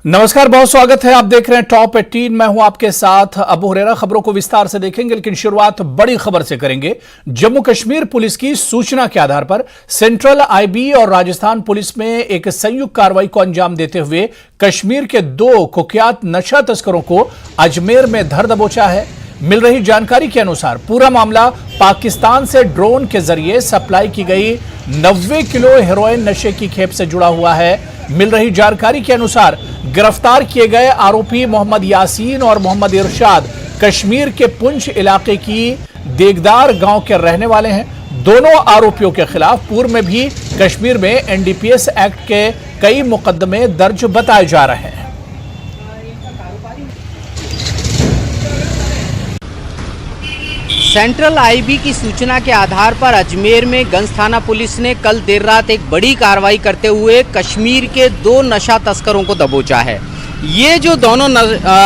नमस्कार, बहुत स्वागत है। आप देख रहे हैं टॉप 18। मैं हूं आपके साथ अबू हुरैरा। खबरों को विस्तार से देखेंगे, लेकिन शुरुआत बड़ी खबर से करेंगे। जम्मू कश्मीर पुलिस की सूचना के आधार पर सेंट्रल आईबी और राजस्थान पुलिस में एक संयुक्त कार्रवाई को अंजाम देते हुए कश्मीर के 2 कुख्यात नशा तस्करों को अजमेर में धर दबोचा है। मिल रही जानकारी के अनुसार पूरा मामला पाकिस्तान से ड्रोन के जरिए सप्लाई की गई 90 किलो हेरोइन नशे की खेप से जुड़ा हुआ है। मिल रही जानकारी के अनुसार गिरफ्तार किए गए आरोपी मोहम्मद यासीन और मोहम्मद इरशाद कश्मीर के पुंछ इलाके की देगदार गांव के रहने वाले हैं। दोनों आरोपियों के खिलाफ पूर्व में भी कश्मीर में एनडीपीएस एक्ट के कई मुकदमे दर्ज बताए जा रहे हैं। सेंट्रल आईबी की सूचना के आधार पर अजमेर में गंज थाना पुलिस ने कल देर रात एक बड़ी कार्रवाई करते हुए कश्मीर के 2 नशा तस्करों को दबोचा है। ये जो दोनों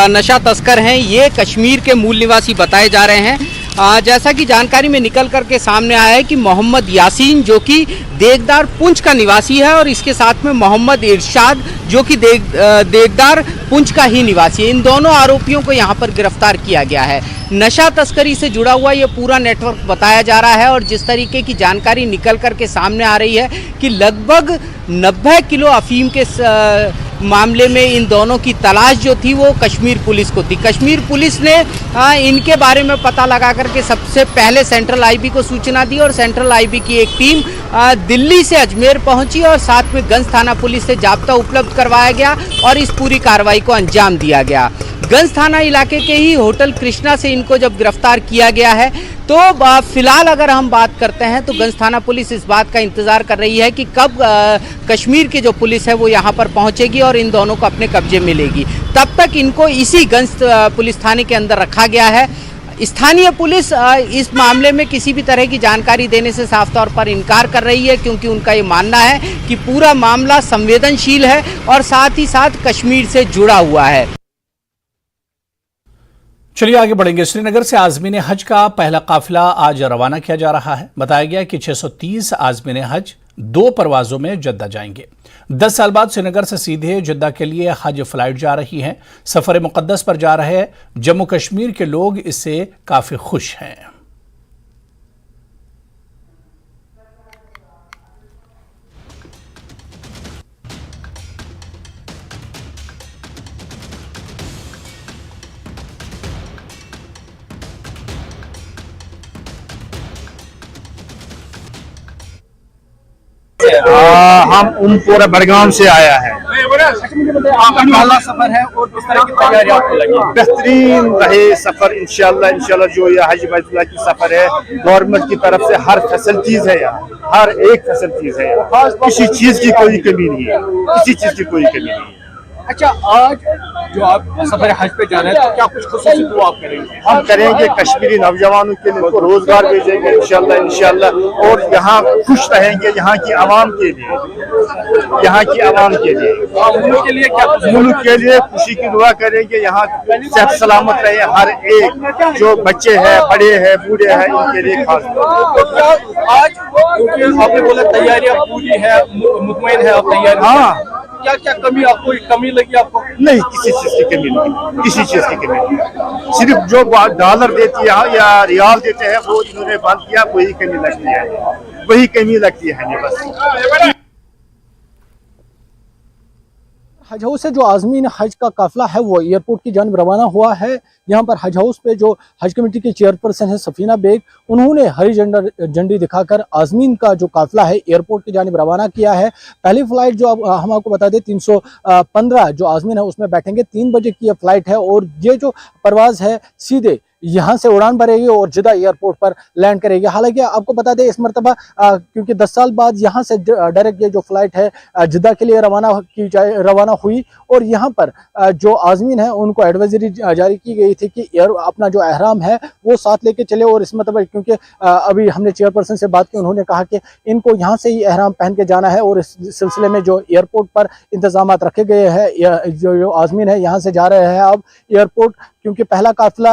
नशा तस्कर हैं, ये कश्मीर के मूल निवासी बताए जा रहे हैं। जैसा कि जानकारी में निकल करके सामने आया है कि मोहम्मद यासीन जो कि देगदार पुंछ का निवासी है और इसके साथ में मोहम्मद इरशाद जो कि देगदार पुंछ का ही निवासी है। इन दोनों आरोपियों को यहाँ पर गिरफ्तार किया गया है। नशा तस्करी से जुड़ा हुआ ये पूरा नेटवर्क बताया जा रहा है और जिस तरीके की जानकारी निकल करके सामने आ रही है कि लगभग 90 किलो अफीम के मामले में इन दोनों की तलाश जो थी वो कश्मीर पुलिस को थी। कश्मीर पुलिस ने इनके बारे में पता लगा करके सबसे पहले सेंट्रल आईबी को सूचना दी और सेंट्रल आईबी की एक टीम दिल्ली से अजमेर पहुंची और साथ में गंज थाना पुलिस से जाब्ता उपलब्ध करवाया गया और इस पूरी कार्रवाई को अंजाम दिया गया। गंज थाना इलाके के ही होटल कृष्णा से इनको जब गिरफ्तार किया गया है तो फिलहाल अगर हम बात करते हैं तो गंज थाना पुलिस इस बात का इंतज़ार कर रही है कि कब कश्मीर की जो पुलिस है वो यहाँ पर पहुँचेगी और इन दोनों को अपने कब्जे में लेगी। तब तक इनको इसी गंज पुलिस थाने के अंदर रखा गया है। स्थानीय पुलिस इस मामले में किसी भी तरह की जानकारी देने से साफ तौर पर इनकार कर रही है, क्योंकि उनका ये मानना है कि पूरा मामला संवेदनशील है और साथ ही साथ कश्मीर से जुड़ा हुआ है। चलिए आगे बढ़ेंगे। श्रीनगर से आज़मीन हज का पहला काफिला आज रवाना किया जा रहा है। बताया गया कि 630 आज़मीन हज 2 परवाजों में जद्दा जाएंगे। 10 साल बाद श्रीनगर से सीधे जद्दा के लिए हज फ्लाइट जा रही है। सफर मुकद्दस पर जा रहे जम्मू कश्मीर के लोग इससे काफी खुश हैं। हम पूरा बड़गाम से आया है। आपका पहला सफर है और किस तरह की तैयारी आपको लगी? बेहतरीन रहे सफर इंशाल्लाह। जो ये हज बैतुल्लाह की सफर है, गवर्नमेंट की तरफ से हर फैसिलिटीज है यहाँ, हर एक फैसिलिटीज है यहाँ। किसी चीज की कोई कमी नहीं है, किसी चीज की कोई कमी नहीं है। अच्छा, आज जो आप सफर हज पे जाना है तो क्या कुछ खुसूसी दुआ आप करेंगे? हम करेंगे कश्मीरी नौजवानों के लिए, उनको रोजगार भेजेंगे इंशाल्लाह और यहाँ खुश रहेंगे यहाँ की आवाम के लिए, यहाँ की आवाम के लिए, मुल्क के लिए क्या? मुल्क के लिए खुशी की दुआ करेंगे। यहाँ सेहत सलामत रहे हर एक, जो बच्चे हैं, बड़े हैं, बूढ़े हैं, इनके लिए खास। तो क्या आज क्योंकि आपने बोला तैयारियां पूरी है, मुतमईन है आप तैयारी? हाँ, क्या कमी आपको कमी लगी आपको? नहीं, किसी चीज की कमी नहीं, किसी चीज की कमी नहीं। सिर्फ जो डॉलर देती है या रियाल देते हैं वो इन्होंने बंद किया, वही कमी लगती है, वही कमी लगती है बस। हज हाउस से जो आज़मीन हज का काफिला है वो एयरपोर्ट की जानिब रवाना हुआ है। यहाँ पर हज हाउस पे जो हज कमेटी के चेयरपर्सन है सफीना बेग, उन्होंने हरी झंडी दिखाकर आज़मीन का जो काफिला है एयरपोर्ट की जानिब रवाना किया है। पहली फ्लाइट जो हम आपको बता दें 315 जो आज़मीन है उसमें बैठेंगे। 3 बजे की यह फ्लाइट है और ये जो परवाज़ है सीधे यहाँ से उड़ान भरेगी और जिद्दा एयरपोर्ट पर लैंड करेगी। हालांकि आपको बता दें इस मरतबा क्योंकि 10 साल बाद यहाँ से डायरेक्ट ये जो फ्लाइट है जिद्दा के लिए रवाना हुई और यहाँ पर जो आज़मीन है उनको एडवाइजरी जारी की गई थी कि अपना जो एहराम है वो साथ लेके चले। और इस मरतबा क्योंकि अभी हमने चेयरपर्सन से बात की, उन्होंने कहा कि इनको यहाँ से ही एहराम पहन के जाना है और इस सिलसिले में जो एयरपोर्ट पर इंतजाम रखे गए हैं, जो आज़मीन है यहाँ से जा रहे हैं अब एयरपोर्ट क्योंकि पहला काफिला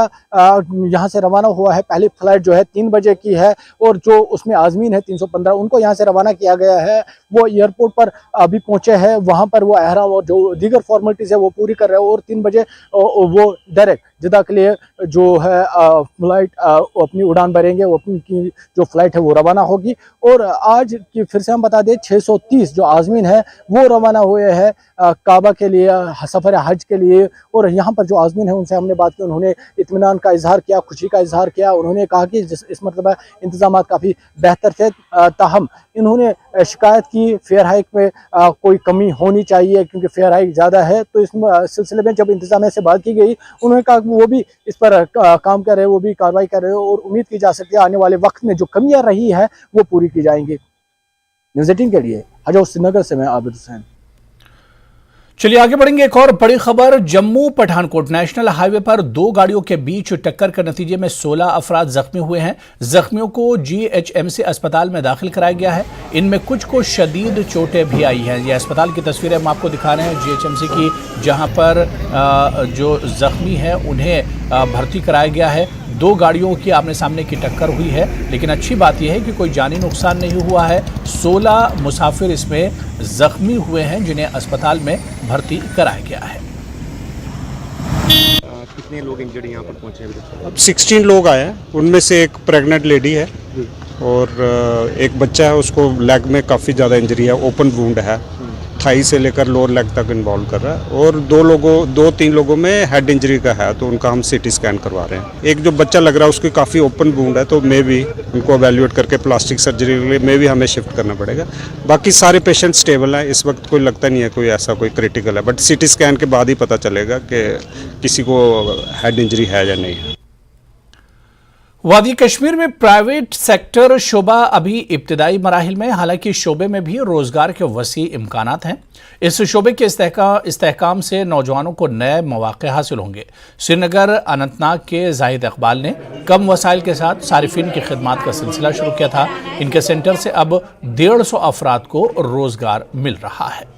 यहाँ से रवाना हुआ है। पहली फ्लाइट जो है 3 बजे की है और जो उसमें आज़मीन है 315 उनको यहाँ से रवाना किया गया है। वो एयरपोर्ट पर अभी पहुँचे हैं, वहाँ पर वो एहराम और जो दीगर फॉर्मेलिटीज़ है वो पूरी कर रहे हैं और 3 बजे वो डायरेक्ट जिद्दा के लिए जो है फ्लाइट अपनी उड़ान भरेंगे। वो अपनी की जो फ्लाइट है वो रवाना होगी। और आज की फिर से हम बता दें 630 जो आज़मीन है वो रवाना हुए हैं काबा के लिए, सफ़र हज के लिए। और यहाँ पर जो आज़मीन है उनसे हमने बात की, उन्होंने इत्मीनान का इजहार किया, खुशी का इजहार किया। उन्होंने कहा कि इस मतलब इंतजाम काफ़ी बेहतर थे, ताहम इन्होंने शिकायत की फेयर हाइक में कोई कमी होनी चाहिए क्योंकि फेयर हाइक ज़्यादा है। तो इस सिलसिले में जब इंतजामिया से बात की गई उन्होंने कहा कि वो भी इस पर काम कर रहे हैं, वो भी कार्रवाई कर रहे हैं और उम्मीद की जा सकती है आने वाले वक्त में जो कमियां रही है वो पूरी की जाएंगी। न्यूज़ 18 के लिए हज हाउस श्रीनगर से मैं आबिद हुसैन। चलिए आगे बढ़ेंगे। एक और बड़ी खबर, जम्मू पठानकोट नेशनल हाईवे पर 2 गाड़ियों के बीच टक्कर के नतीजे में 16 अफराद जख्मी हुए हैं। जख्मियों को GHMC अस्पताल में दाखिल कराया गया है। इनमें कुछ को शदीद चोटें भी आई हैं। ये अस्पताल की तस्वीरें हम आपको दिखा रहे हैं GHMC की, जहां पर जो जख्मी है उन्हें भर्ती कराया गया है। 2 गाड़ियों की आमने सामने की टक्कर हुई है, लेकिन अच्छी बात यह है कि कोई जानी नुकसान नहीं हुआ है। 16 मुसाफिर इसमें जख्मी हुए हैं जिन्हें अस्पताल में भर्ती कराया गया है। कितने लोग इंजर्ड यहाँ पर पहुँचे हैं? अब 16 लोग आए हैं, उनमें से एक प्रेग्नेंट लेडी है और एक बच्चा है, उसको लेग में काफ़ी ज़्यादा इंजरी है, ओपन वुंड है, थाई से लेकर लोअर लेग तक इन्वॉल्व कर रहा है। और 2-3 लोगों में हेड इंजरी का है, तो उनका हम CT स्कैन करवा रहे हैं। एक जो बच्चा लग रहा है उसकी काफ़ी ओपन वुंड है, तो मे भी उनको एवेल्यूएट करके प्लास्टिक सर्जरी के लिए मे भी हमें शिफ्ट करना पड़ेगा। बाकी सारे पेशेंट स्टेबल हैं, इस वक्त कोई लगता नहीं है कोई ऐसा कोई क्रिटिकल है, बट CT स्कैन के बाद ही पता चलेगा कि किसी को हेड इंजरी है या नहीं है। वादी कश्मीर में प्राइवेट सेक्टर शोबा अभी इब्तिदाई मराहिल में, हालांकि शोबे में भी रोजगार के वसी इम्कानात हैं। इस शोबे के इस्तेहकाम से नौजवानों को नए मौके हासिल होंगे। श्रीनगर अनंतनाग के जाहिद इकबाल ने कम वसाइल के साथ सारिफिन की खिदमात का सिलसिला शुरू किया था। इनके सेंटर से अब 150 अफराद को रोजगार मिल रहा है।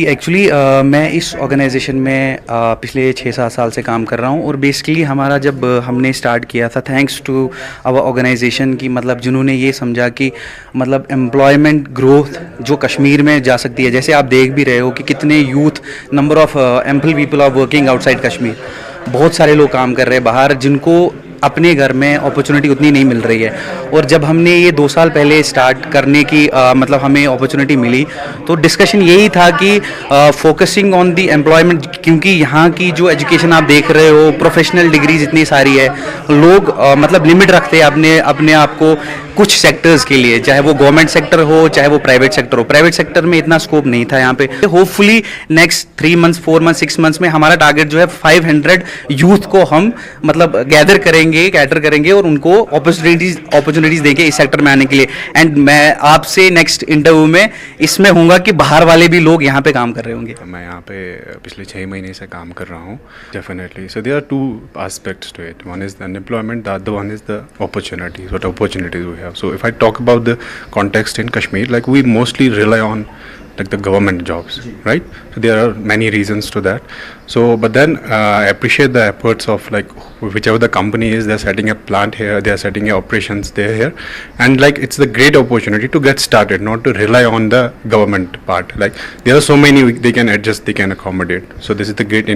एक्चुअली मैं इस ऑर्गेनाइजेशन में पिछले 6-7 साल से काम कर रहा हूँ और बेसिकली हमारा जब हमने स्टार्ट किया था थैंक्स टू आवर ऑर्गेनाइजेशन की, मतलब जिन्होंने ये समझा कि मतलब एम्प्लॉयमेंट ग्रोथ जो कश्मीर में जा सकती है। जैसे आप देख भी रहे हो कि कितने youth, number of ample people are working outside Kashmir. बहुत सारे लोग काम कर रहे हैं बाहर जिनको अपने घर में अपॉर्चुनिटी उतनी नहीं मिल रही है। और जब हमने ये 2 साल पहले स्टार्ट करने की मतलब हमें अपॉर्चुनिटी मिली तो डिस्कशन यही था कि फोकसिंग ऑन दी एम्प्लॉयमेंट, क्योंकि यहाँ की जो एजुकेशन आप देख रहे हो, प्रोफेशनल डिग्रीज इतनी सारी है, लोग मतलब लिमिट रखते हैं अपने आप को कुछ सेक्टर्स के लिए, चाहे वो गवर्नमेंट सेक्टर हो चाहे वो प्राइवेट सेक्टर हो। प्राइवेट सेक्टर में इतना स्कोप नहीं था यहाँ पे। Hopefully next 3 months 4 months 6 months में हमारा टारगेट जो है 500 यूथ को हम मतलब गैदर करेंगे, कैटर करेंगे और उनको अपॉर्चुनिटीज देंगे इस सेक्टर में आने के लिए। एंड मैं आपसे नेक्स्ट इंटरव्यू में इसमें होऊंगा कि बाहर वाले भी लोग यहाँ पे काम कर रहे होंगे। मैं यहाँ पे पिछले 6 महीने से काम कर रहा हूँ definitely. So there are 2 aspects to it, one is the unemployment, the other one is the opportunities, what opportunities we have. So if I talk about the context in Kashmir, like we mostly rely on like the government jobs, right? So there are many reasons to that. So but then I appreciate the efforts of like whichever the company is, they're setting a plant here, they're setting operations there here, and like it's the great opportunity to get started, not to rely on the government part. Like there are so many they can adjust, they can accommodate. So this is the great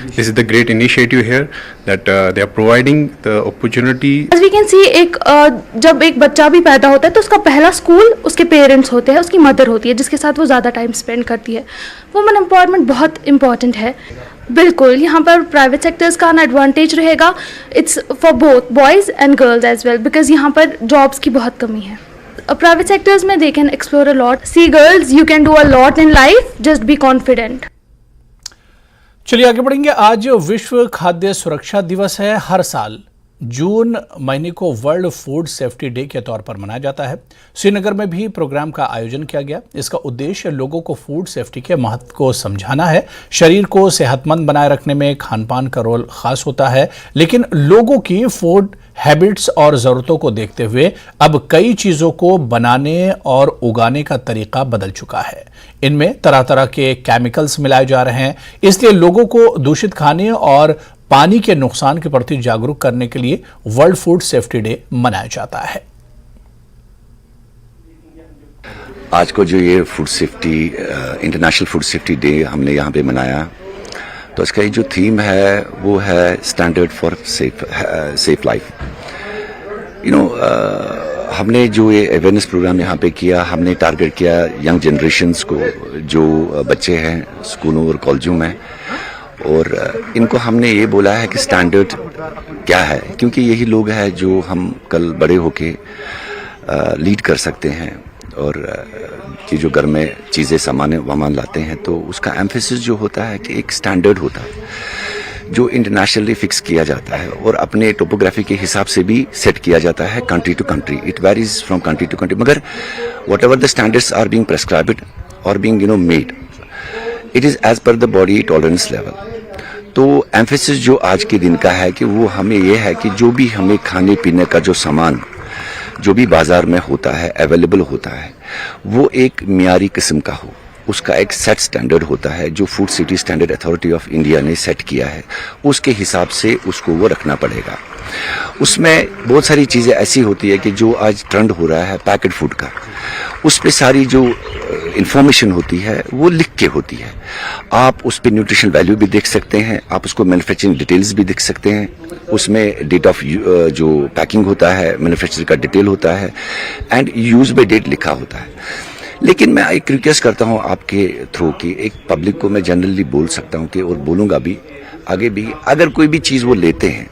this is the great initiative here that they are providing the opportunity. As we can see, जब एक बच्चा भी पैदा होता है तो उसका पहला स्कूल उसके पेरेंट्स होते हैं, उसकी मदर होती है जिसके साथ वो ज़्यादा टाइम स्पेंड करती है। वुमेन एम्पावरमेंट बहुत इंपॉर्टेंट है। बिल्कुल यहाँ पर प्राइवेट सेक्टर्स का एडवांटेज रहेगा, it's for both boys and girls as well, because यहाँ पर जॉब्स की बहुत कमी है। प्राइवेट सेक्टर्स में they can explore a lot. See girls, you can do a lot in life, just be confident. चलिए आगे बढ़ेंगे। आज विश्व खाद्य सुरक्षा दिवस है। हर साल जून महीने को वर्ल्ड फूड सेफ्टी डे के तौर पर मनाया जाता है। श्रीनगर में भी प्रोग्राम का आयोजन किया गया। इसका उद्देश्य लोगों को फूड सेफ्टी के महत्व को समझाना है। शरीर को सेहतमंद बनाए रखने में खान पान का रोल खास होता है, लेकिन लोगों की फूड हैबिट्स और ज़रूरतों को देखते हुए अब कई चीज़ों को बनाने और उगाने का तरीका बदल चुका है। इनमें तरह तरह के केमिकल्स मिलाए जा रहे हैं, इसलिए लोगों को दूषित खाने और पानी के नुकसान के प्रति जागरूक करने के लिए वर्ल्ड फूड सेफ्टी डे मनाया जाता है। आज को जो ये food safety international food safety day हमने यहाँ पे मनाया, तो इसका जो थीम है वो है स्टैंडर्ड फॉर सेफ लाइफ। हमने जो ये अवेयरनेस प्रोग्राम यहाँ पे किया, हमने टारगेट किया यंग जनरेशन्स को, जो बच्चे हैं स्कूलों और कॉलेजों में, और इनको हमने ये बोला है कि स्टैंडर्ड क्या है, क्योंकि यही लोग हैं जो हम कल बड़े होके लीड कर सकते हैं। और कि जो घर में चीज़ें सामान लाते हैं, तो उसका एम्फेसिस जो होता है कि एक स्टैंडर्ड होता है जो इंटरनेशनली फिक्स किया जाता है और अपने टोपोग्राफी के हिसाब से भी सेट किया जाता है country to country. It varies from country to country, मगर whatever the standards are being prescribed और being made, it is as per the body tolerance level. तो एम्फेसिस जो आज के दिन का है कि वो हमें ये है कि जो भी हमें खाने पीने का जो सामान जो भी बाजार में होता है, अवेलेबल होता है, वो एक मियारी किस्म का हो। उसका एक सेट स्टैंडर्ड होता है जो food safety standard authority of India ने सेट किया है, उसके हिसाब से उसको वो रखना पड़ेगा। उसमें बहुत सारी चीज़ें ऐसी होती है कि जो आज ट्रेंड हो रहा है पैकेट फूड का, उस पर सारी जो इंफॉर्मेशन होती है वो लिख के होती है। आप उस पर न्यूट्रिशन वैल्यू भी देख सकते हैं, आप उसको मैन्युफैक्चरिंग डिटेल्स भी देख सकते हैं। उसमें डेट ऑफ जो पैकिंग होता है, मैन्युफैक्चर का डिटेल होता है एंड यूज बाय डेट लिखा होता है। लेकिन मैं एक रिक्वेस्ट करता हूं आपके थ्रू कि एक पब्लिक को मैं जनरली बोल सकता हूं कि, और बोलूंगा भी आगे भी, अगर कोई भी चीज़ वो लेते हैं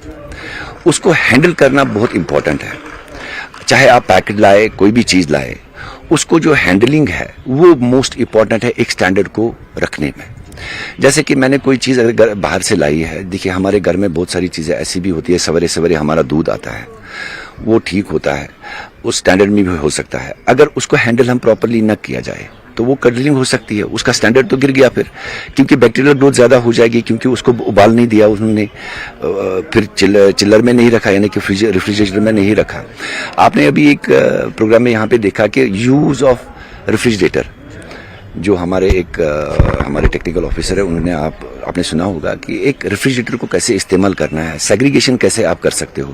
उसको हैंडल करना बहुत इंपॉर्टेंट है। चाहे आप पैकेट लाए, कोई भी चीज़ लाए, उसको जो हैंडलिंग है वो मोस्ट इंपॉर्टेंट है एक स्टैंडर्ड को रखने में। जैसे कि मैंने कोई चीज़ अगर बाहर से लाई है, देखिए हमारे घर में बहुत सारी चीज़ें ऐसी भी होती है, सवेरे सवेरे हमारा दूध आता है, वो ठीक होता है, उस स्टैंडर्ड में भी हो सकता है। अगर उसको हैंडल हम प्रॉपरली न किया जाए तो वो कडलिंग हो सकती है, उसका स्टैंडर्ड तो गिर गया फिर, क्योंकि बैक्टीरियल ग्रोथ ज़्यादा हो जाएगी, क्योंकि उसको उबाल नहीं दिया उन्होंने, फिर चिल्लर में नहीं रखा, यानी कि रेफ्रिजरेटर में नहीं रखा। आपने अभी एक प्रोग्राम में यहाँ पे देखा कि यूज़ ऑफ रेफ्रिजरेटर, जो हमारे टेक्निकल ऑफिसर है, उन्होंने आपने सुना होगा कि एक रेफ्रिजरेटर को कैसे इस्तेमाल करना है, सेग्रीगेशन कैसे आप कर सकते हो।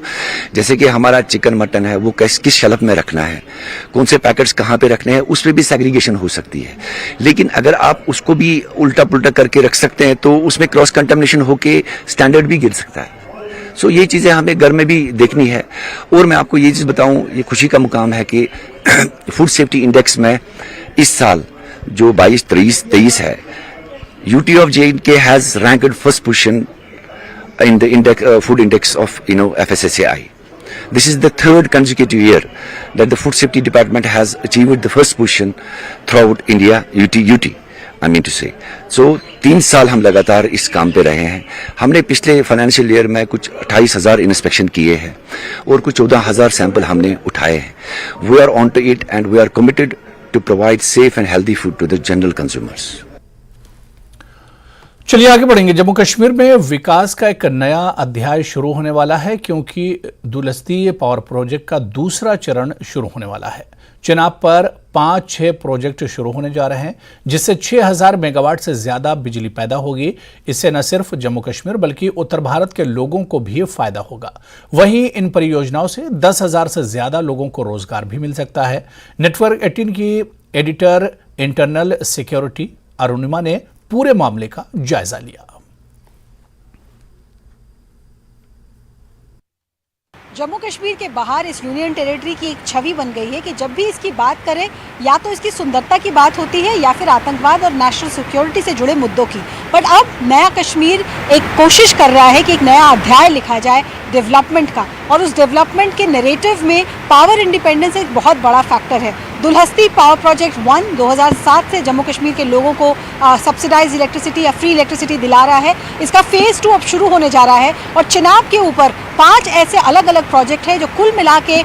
जैसे कि हमारा चिकन मटन है, वो किस शेल्फ में रखना है, कौन से पैकेट्स कहाँ पे रखने हैं, उस पर भी सेग्रीगेशन हो सकती है। लेकिन अगर आप उसको भी उल्टा पुल्टा करके रख सकते हैं तो उसमें क्रॉस कंटामिनेशन होके स्टैंडर्ड भी गिर सकता है। सो ये चीज़ें हमें घर में भी देखनी है। और मैं आपको ये चीज़ बताऊँ, ये खुशी का मुकाम है कि फूड सेफ्टी इंडेक्स में इस साल जो 22-23 है, UT of J&K has ranked first position in the food index of FSSAI. This is the third consecutive year that the food safety department has achieved the first position throughout India, UT I mean to say. So 3 साल हम लगातार इस काम पे रहे हैं। हमने पिछले फाइनेंशियल ईयर में कुछ 28,000 इंस्पेक्शन किए हैं और कुछ 14,000 सैंपल हमने उठाए हैं। We are on to it and we are committed to provide safe and healthy food to the general consumers. चलिए आगे बढ़ेंगे। जम्मू कश्मीर में विकास का एक नया अध्याय शुरू होने वाला है, क्योंकि दुलस्ती पावर प्रोजेक्ट का दूसरा चरण शुरू होने वाला है। चिनाब पर 5-6 प्रोजेक्ट शुरू होने जा रहे हैं, जिससे 6,000 मेगावाट से ज्यादा बिजली पैदा होगी। इससे न सिर्फ जम्मू कश्मीर बल्कि उत्तर भारत के लोगों को भी फायदा होगा। वहीं इन परियोजनाओं से 10,000 से ज्यादा लोगों को रोजगार भी मिल सकता है। नेटवर्क 18 की एडिटर इंटरनल सिक्योरिटी अरुणिमा ने पूरे मामले का जायजा लिया। जम्मू कश्मीर के बाहर इस यूनियन टेरिटरी की एक छवि बन गई है कि जब भी इसकी बात करें, या तो इसकी सुंदरता की बात होती है या फिर आतंकवाद और नेशनल सिक्योरिटी से जुड़े मुद्दों की। बट अब नया कश्मीर एक कोशिश कर रहा है कि एक नया अध्याय लिखा जाए डेवलपमेंट का, और उस डेवलपमेंट के नैरेटिव में पावर इंडिपेंडेंस एक बहुत बड़ा फैक्टर है। दुलहस्ती पावर प्रोजेक्ट 1 2007 से जम्मू कश्मीर के लोगों को सब्सिडाइज इलेक्ट्रिसिटी या फ्री इलेक्ट्रिसिटी दिला रहा है। इसका फेज़ 2 अब शुरू होने जा रहा है और चिनाब के ऊपर 5 ऐसे अलग अलग प्रोजेक्ट हैं जो कुल मिला के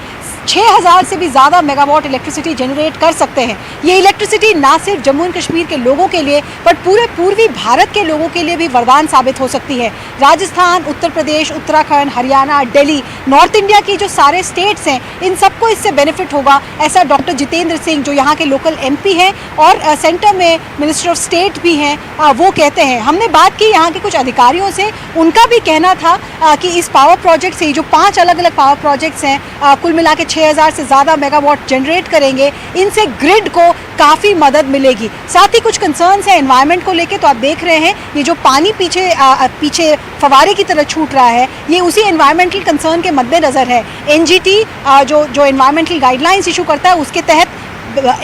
6000 से भी ज़्यादा मेगावाट इलेक्ट्रिसिटी जनरेट कर सकते हैं। ये इलेक्ट्रिसिटी ना सिर्फ जम्मू एंड कश्मीर के लोगों के लिए बट पूरे पूर्वी भारत के लोगों के लिए भी वरदान साबित हो सकती है। राजस्थान, उत्तर प्रदेश, उत्तराखंड, हरियाणा, दिल्ली, नॉर्थ इंडिया की जो सारे स्टेट्स हैं इन सबको इससे बेनिफिट होगा, ऐसा डॉक्टर जितेंद्र सिंह जो यहाँ के लोकल MP हैं और सेंटर में मिनिस्टर ऑफ स्टेट भी हैं वो कहते हैं। हमने बात की यहाँ के कुछ अधिकारियों से, उनका भी कहना था कि इस पावर प्रोजेक्ट से जो 5 अलग अलग पावर प्रोजेक्ट्स हैं कुल मिला के 6000 से ज़्यादा मेगावाट जनरेट करेंगे, इनसे ग्रिड को काफ़ी मदद मिलेगी। साथ ही कुछ कंसर्न्स हैं एनवायरनमेंट को लेके, तो आप देख रहे हैं ये जो पानी पीछे फवारे की तरह छूट रहा है ये उसी एनवायरमेंटल कंसर्न के मद्देनज़र है। NGT जो एनवायरमेंटल गाइडलाइंस इशू करता है उसके तहत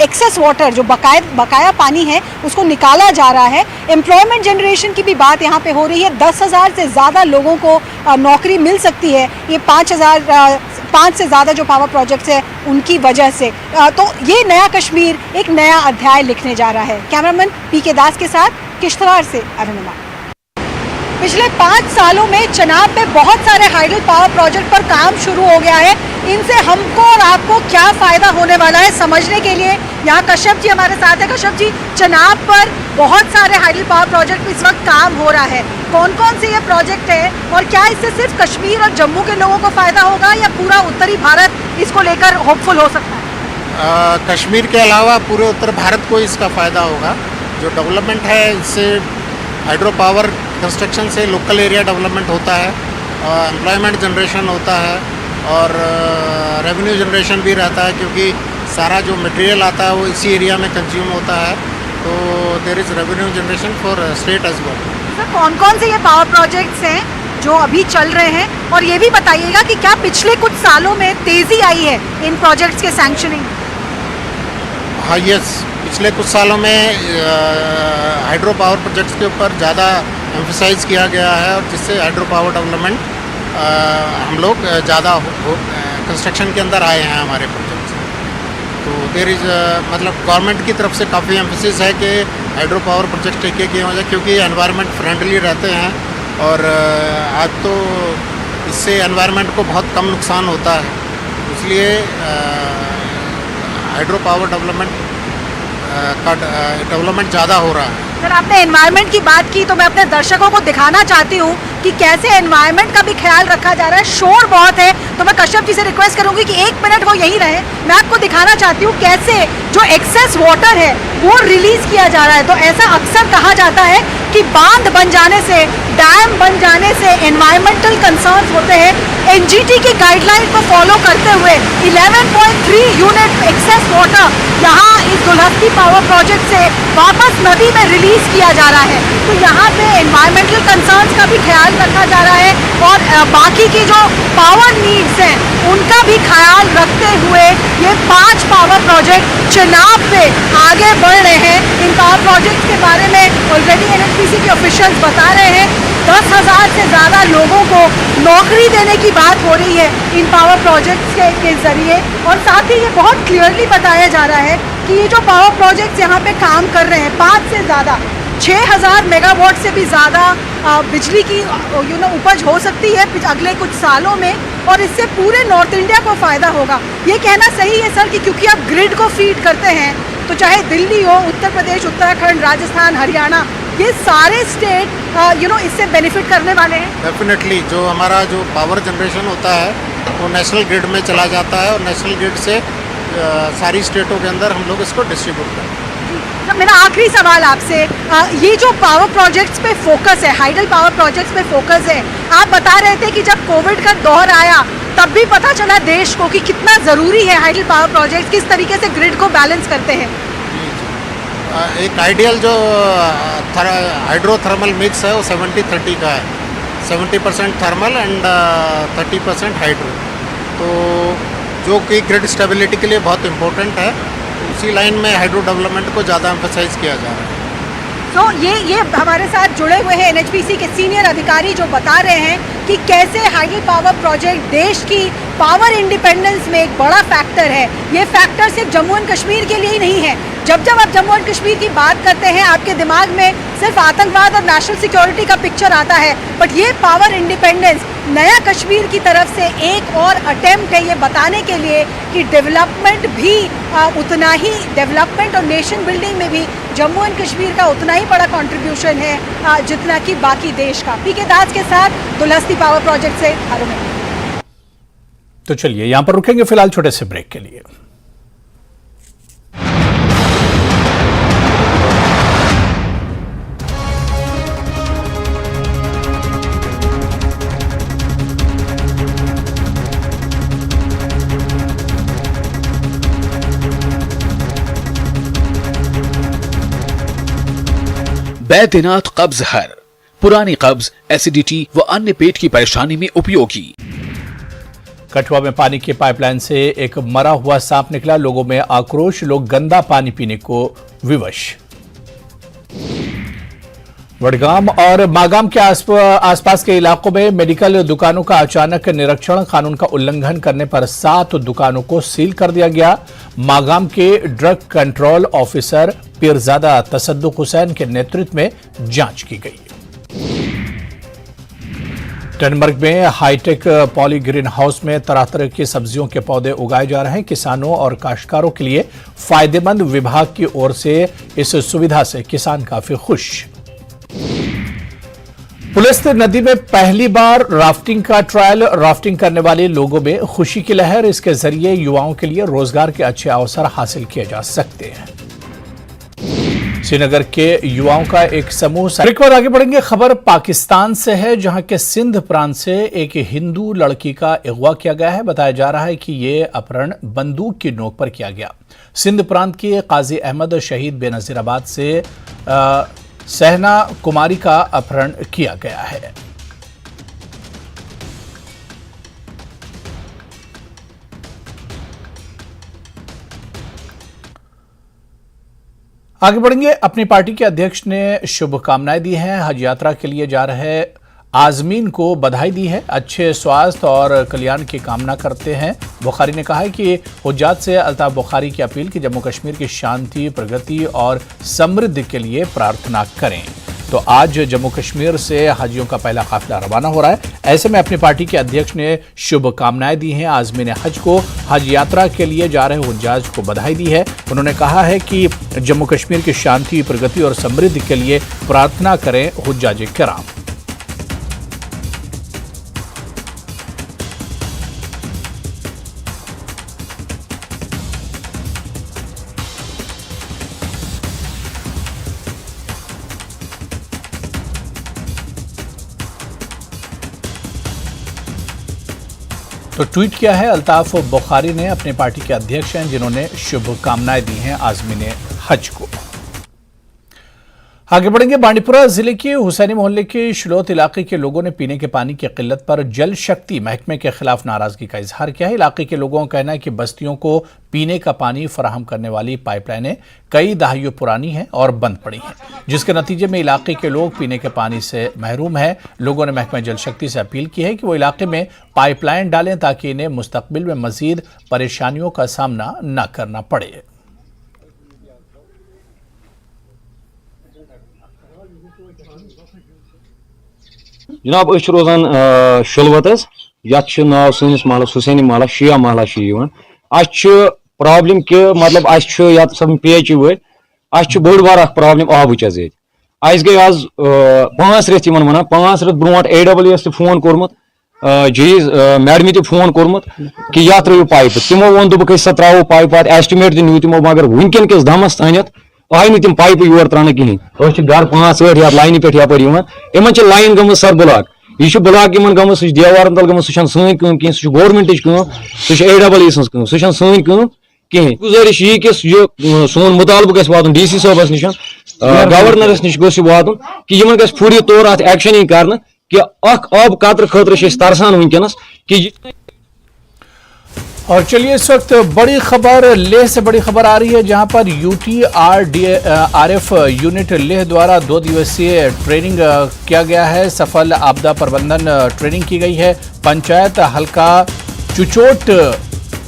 एक्सेस वाटर जो बकाया पानी है उसको निकाला जा रहा है। एम्प्लॉयमेंट जनरेशन की भी बात यहाँ पे हो रही है। 10,000 से ज़्यादा लोगों को नौकरी मिल सकती है ये 5 से ज़्यादा जो पावर प्रोजेक्ट्स हैं उनकी वजह से। तो ये नया कश्मीर एक नया अध्याय लिखने जा रहा है। कैमरामैन PK दास के साथ किश्तवाड़ से अरुणिमा। पिछले 5 सालों में चनाब में बहुत सारे हाइडल पावर प्रोजेक्ट पर काम शुरू हो गया है। इनसे हमको और आपको क्या फ़ायदा होने वाला है समझने के लिए यहाँ कश्यप जी हमारे साथ है। कश्यप जी, चनाब पर बहुत सारे हाइडल पावर प्रोजेक्ट पर इस वक्त काम हो रहा है, कौन कौन से ये प्रोजेक्ट है और क्या इससे सिर्फ कश्मीर और जम्मू के लोगों को फ़ायदा होगा या पूरा उत्तरी भारत इसको लेकर होपफुल हो सकता है? कश्मीर के अलावा पूरे उत्तर भारत को इसका फ़ायदा होगा। जो डेवलपमेंट है इससे हाइड्रो पावर कंस्ट्रक्शन से लोकल एरिया डेवलपमेंट होता है, एम्प्लॉयमेंट जनरेशन होता है और रेवेन्यू जनरेशन भी रहता है क्योंकि सारा जो मटेरियल आता है वो इसी एरिया में कंज्यूम होता है, तो there is revenue generation for state as well. Sir, कौन कौन से ये पावर प्रोजेक्ट्स हैं जो अभी चल रहे हैं और ये भी बताइएगा कि क्या पिछले कुछ सालों में तेज़ी आई है इन प्रोजेक्ट्स के सैंक्शनिंग? हाँ, यस, पिछले कुछ सालों में हाइड्रो पावर प्रोजेक्ट्स के ऊपर ज़्यादा एम्फसाइज किया गया है और जिससे हाइड्रो पावर डेवलपमेंट हम लोग ज़्यादा कंस्ट्रक्शन के अंदर आए हैं हमारे प्रोजेक्ट्स। तो देयर इज़ मतलब गवर्नमेंट की तरफ से काफ़ी एम्फसिस है कि हाइड्रो पावर प्रोजेक्ट टेक किए हो जाए क्योंकि एनवायरनमेंट फ्रेंडली रहते हैं और आज तो इससे एनवायरनमेंट को बहुत कम नुकसान होता है, इसलिए हाइड्रो पावर डेवलपमेंट का डेवलपमेंट ज़्यादा हो रहा है। सर, आपने एनवायरनमेंट की बात की तो मैं अपने दर्शकों को दिखाना चाहती हूँ कि कैसे एनवायरनमेंट का भी ख्याल रखा जा रहा है। शोर बहुत है तो मैं कश्यप जी से रिक्वेस्ट करूंगी कि 1 मिनट वो यहीं रहे। मैं आपको दिखाना चाहती हूँ कैसे जो एक्सेस वाटर है वो रिलीज किया जा रहा है। तो ऐसा अक्सर कहा जाता है कि बांध बन जाने से, डैम बन जाने से एनवायरमेंटल कंसर्न्स होते हैं। NGT की गाइडलाइन को फॉलो करते हुए 11.3 यूनिट एक्सेस वाटर यहाँ इस दुल्हत्ती पावर प्रोजेक्ट से वापस नदी में रिलीज किया जा रहा है। तो यहाँ पे एनवायरमेंटल कंसर्न्स का भी ख्याल रखा जा रहा है और बाकी की जो पावर नीड्स हैं उनका भी ख्याल रखते हुए ये 5 पावर प्रोजेक्ट चनाब पे आगे बढ़ रहे हैं। इन पावर प्रोजेक्ट के बारे में ऑलरेडी NHPC के ऑफिशियल्स बता रहे हैं 10,000 से ज़्यादा लोगों को नौकरी देने की बात हो रही है इन पावर प्रोजेक्ट्स के ज़रिए। और साथ ही ये बहुत क्लियरली बताया जा रहा है कि ये जो पावर प्रोजेक्ट्स यहाँ पे काम कर रहे हैं 5 से ज़्यादा 6000 मेगावाट से भी ज़्यादा बिजली की उपज हो सकती है अगले कुछ सालों में और इससे पूरे नॉर्थ इंडिया को फ़ायदा होगा। ये कहना सही है सर कि क्योंकि आप ग्रिड को फीड करते हैं तो चाहे दिल्ली हो, उत्तर प्रदेश, उत्तराखंड, राजस्थान, हरियाणा, ये सारे स्टेट इससे बेनिफिट करने वाले हैं। डेफिनेटली जो हमारा जो पावर जनरेशन होता है वो नेशनल ग्रिड में चला जाता है और नेशनल ग्रिड से सारी स्टेटों के अंदर हम लोग इसको डिस्ट्रीब्यूट करते हैं। मेरा आखिरी सवाल आपसे, ये जो पावर प्रोजेक्ट्स पे फोकस है, हाइडल पावर प्रोजेक्ट्स पे फोकस है, आप बता रहे थे कि जब कोविड का दौर आया तब भी पता चला देश को कि कितना ज़रूरी है हाइडल पावर प्रोजेक्ट, किस तरीके से ग्रिड को बैलेंस करते हैं। एक आइडियल जो हाइड्रोथर्मल मिक्स है वो 70-30 का है, 70% थर्मल एंड 30% हाइड्रो, तो जो कि ग्रिड स्टेबिलिटी के लिए बहुत इम्पोर्टेंट है। उसी लाइन में हाइड्रो डेवलपमेंट को ज़्यादा एम्फसाइज किया जा रहा है। तो ये हमारे साथ जुड़े हुए हैं NHPC के सीनियर अधिकारी जो बता रहे हैं कि कैसे हाइडल पावर प्रोजेक्ट देश की पावर इंडिपेंडेंस में एक बड़ा फैक्टर है। ये फैक्टर सिर्फ जम्मू एंड कश्मीर के लिए ही नहीं है, जब जब आप जम्मू एंड कश्मीर की बात करते हैं आपके दिमाग में सिर्फ आतंकवाद और नेशनल सिक्योरिटी का पिक्चर आता है, बट ये पावर इंडिपेंडेंस नया कश्मीर की तरफ से एक और अटेम्प्ट है ये बताने के लिए कि डेवलपमेंट भी उतना ही, डेवलपमेंट और नेशन बिल्डिंग में भी जम्मू एंड कश्मीर का उतना ही बड़ा कंट्रीब्यूशन है जितना कि बाकी देश का। पीके दास के साथ दुलहस्ती पावर प्रोजेक्ट से हारून। तो चलिए यहां पर रुकेंगे फिलहाल छोटे से ब्रेक के लिए। बैद्यनाथ कब्ज हर, पुरानी कब्ज, एसिडिटी व अन्य पेट की परेशानी में उपयोगी। कठुआ में पानी की पाइपलाइन से एक मरा हुआ सांप निकला, लोगों में आक्रोश, लोग गंदा पानी पीने को विवश। वडगाम और मागाम के आसपास के इलाकों में मेडिकल दुकानों का अचानक निरीक्षण, कानून का उल्लंघन करने पर 7 दुकानों को सील कर दिया गया। मागाम के drug control officer Peerzada Tasaduq Hussain के नेतृत्व में जांच की गई। टनमर्ग में हाईटेक पॉली ग्रीन हाउस में तरह तरह की सब्जियों के पौधे उगाए जा रहे हैं। किसानों और काश्तकारों के लिए फायदेमंद, विभाग की ओर से इस सुविधा से किसान काफी खुश। पुलिस नदी में पहली बार राफ्टिंग का ट्रायल, राफ्टिंग करने वाले लोगों में खुशी की लहर। इसके जरिए युवाओं के लिए रोजगार के अच्छे अवसर हासिल किए जा सकते हैं। श्रीनगर के युवाओं का एक समूह। एक बार आगे बढ़ेंगे, खबर पाकिस्तान से है जहां के सिंध प्रांत से एक हिंदू लड़की का अगवा किया गया है। बताया जा रहा है कि यह अपहरण बंदूक की नोक पर किया गया। सिंध प्रांत के काजी अहमद शहीद बेनजीराबाद से सहना कुमारी का अपहरण किया गया है। आगे बढ़ेंगे, अपनी पार्टी के अध्यक्ष ने शुभकामनाएं दी हैं। हज यात्रा के लिए जा रहे आजमीन को बधाई दी है, अच्छे स्वास्थ्य और कल्याण की कामना करते हैं। बुखारी ने कहा है कि हुज्जाज से अल्ताफ बुखारी की अपील कि जम्मू कश्मीर की शांति, प्रगति और समृद्धि के लिए प्रार्थना करें। तो आज जम्मू कश्मीर से हाजियों का पहला काफिला रवाना हो रहा है। ऐसे में अपनी पार्टी के अध्यक्ष ने शुभकामनाएं दी हैं आजमीन हज को। हज यात्रा के लिए जा रहे हुज्जाज को बधाई दी है। उन्होंने कहा है कि जम्मू कश्मीर की शांति, प्रगति और समृद्धि के लिए प्रार्थना करें हुज्जाज किराम। तो ट्वीट किया है अल्ताफ बुखारी ने, अपने पार्टी के अध्यक्ष हैं जिन्होंने शुभकामनाएं दी हैं आजमीन हज को। आगे बढ़ेंगे, बांडीपुरा जिले के हुसैनी मोहल्ले के शिलोत इलाके के लोगों ने पीने के पानी की किल्लत पर जल शक्ति महकमे के खिलाफ नाराजगी का इजहार किया है। इलाके के लोगों का कहना है कि बस्तियों को पीने का पानी फराहम करने वाली पाइपलाइनें कई दहाइयों पुरानी हैं और बंद पड़ी हैं, जिसके नतीजे में इलाके के लोग पीने के पानी से महरूम हैं। लोगों ने महकमा जल शक्ति से अपील की है कि वो इलाके में पाइपलाइन डालें ताकि इन्हें मुस्तकबिल में मजीद परेशानियों का सामना न करना पड़े। जनाब अस रोजान शुलवत नाव सैनिस महलस हुसैनी महला शिया महला प्रॉब्लम कि मतलब सब पेच वर बोड़ बार प्रॉब्लम आबच गई आज 5 रेत वन 5 रेत ब्रोट AWS फोन कोर्मुत जीज मैडम तक फोन कोर्मुत कि यह त्रो पाइप तमो वो दोक त्रो पाइप एस्टिमेट नीव तमो मगर वनकन किस दमस तानत आई नी तम पाइप योर त्रान कहें घर 5-8 या लाइन पे यप इन लाइन गम सर ब्लॉक यह ब्लॉक इन गम सह देवार तल गम सह सन कह सह गवर्नमेंट सह AWS सह सन कहें गुजारिश यह कि सोन मुतालबा गस वातुन DC साहबस निश गवर्नरस निश गोस वातुन कि इन गस पूरी तौर अत एक्शन कर कि आब कतर खतर तरसान वनकस कि। और चलिए इस वक्त बड़ी खबर लेह से बड़ी खबर आ रही है, जहां पर UTRF यूनिट लेह द्वारा 2 दिवसीय ट्रेनिंग किया गया है। सफल आपदा प्रबंधन ट्रेनिंग की गई है। पंचायत हल्का चुचोट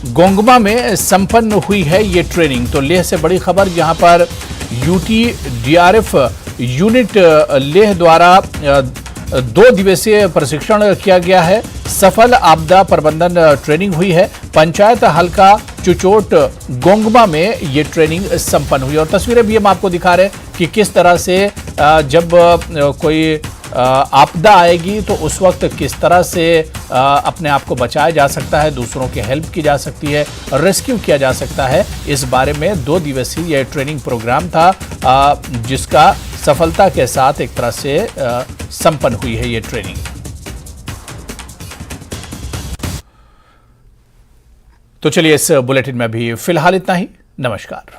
गोंगमा में संपन्न हुई है ये ट्रेनिंग। तो लेह से बड़ी खबर, जहां पर UTDRF यूनिट लेह द्वारा 2 दिवसीय प्रशिक्षण किया गया है। सफल आपदा प्रबंधन ट्रेनिंग हुई है। पंचायत हल्का चुचोट गोंगमा में ये ट्रेनिंग संपन्न हुई और तस्वीरें भी हम आपको दिखा रहे हैं कि किस तरह से जब कोई आपदा आएगी तो उस वक्त किस तरह से अपने आप को बचाया जा सकता है, दूसरों की हेल्प की जा सकती है, रेस्क्यू किया जा सकता है। इस बारे में 2 दिवसीय यह ट्रेनिंग प्रोग्राम था, जिसका सफलता के साथ एक तरह से संपन्न हुई है ये ट्रेनिंग। तो चलिए इस बुलेटिन में भी फिलहाल इतना ही। नमस्कार।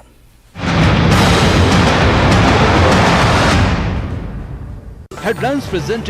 Headlines presented